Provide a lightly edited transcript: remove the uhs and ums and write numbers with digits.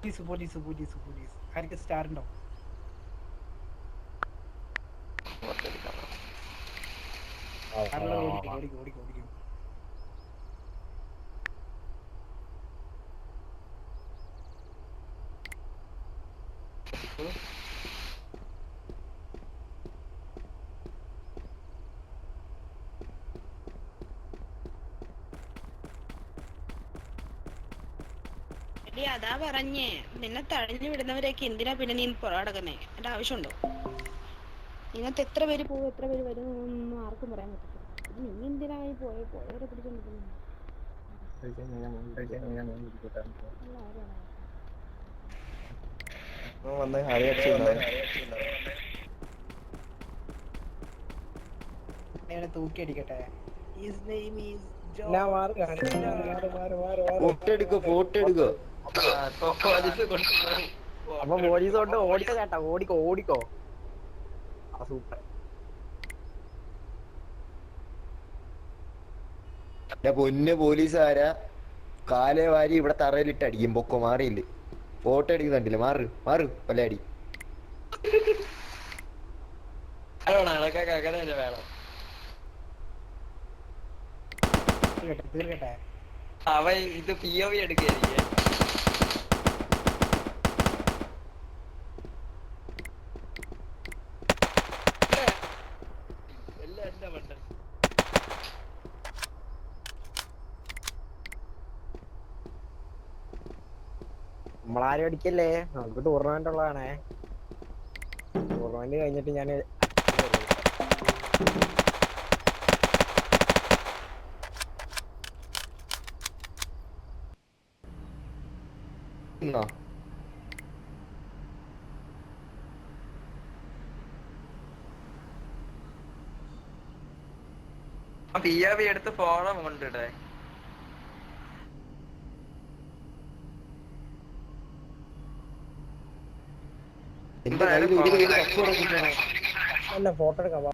Police ആർക്ക് star ഉണ്ടോ? ഓടിക്കും ഓടിക്കും ഓടിക്കും ഓടിക്കും. അതാ പറഞ്ഞേ, നിന്നെ തഴഞ്ഞു വിടുന്നവരെയൊക്കെ എന്തിനാ പിന്നെ നീ പുറകടക്കുന്നേ? എന്റെ ആവശ്യമുണ്ടോ? ഇതിനകത്ത് എത്ര പേര് പോകും എത്ര പേര് വരും എന്നൊന്നും ആർക്കും പറയാൻ പറ്റത്തില്ല. നീ എന്തിനാ പോയവരെ പിടിച്ചോണ്ടിരിക്കുന്നു? തൂക്കി അടിക്കട്ടെ. അപ്പൊ പോലീസ് കൊണ്ട് ഓടിക്കോ ചേട്ടാ, ഓടിക്കോ ഓടിക്കോ. സൂപ്പർ. പൊന്ന് പോലീസുകാരാ കാലേ വാരി ഇവിടെ തറയിലിട്ട് അടിക്കും. പൊക്കോ മാറിയില്ല. ഫോട്ടോ എടുക്കുന്നുണ്ടല്ലേ? മാറ് മാറ് പല്ലാടി. വേണം. തീർക്കട്ടെ. അവൻ ഇത് POV എടുക്കുകയായിരിക്കും. എല്ലാം എന്റെ മണ്ടൻ. നമ്മളാരും അടിക്കല്ലേ, നമുക്ക് ടൂർണമെന്റ് ഉള്ളതാണേ. ടൂർണമെന്റ് കഴിഞ്ഞിട്ട് ഞാൻ POV എടുത്ത് ഫോളോ കൊണ്ടിടേ. എന്റെ കയ്യിൽ അല്ല ഫോട്ടോ എടുക്കാം.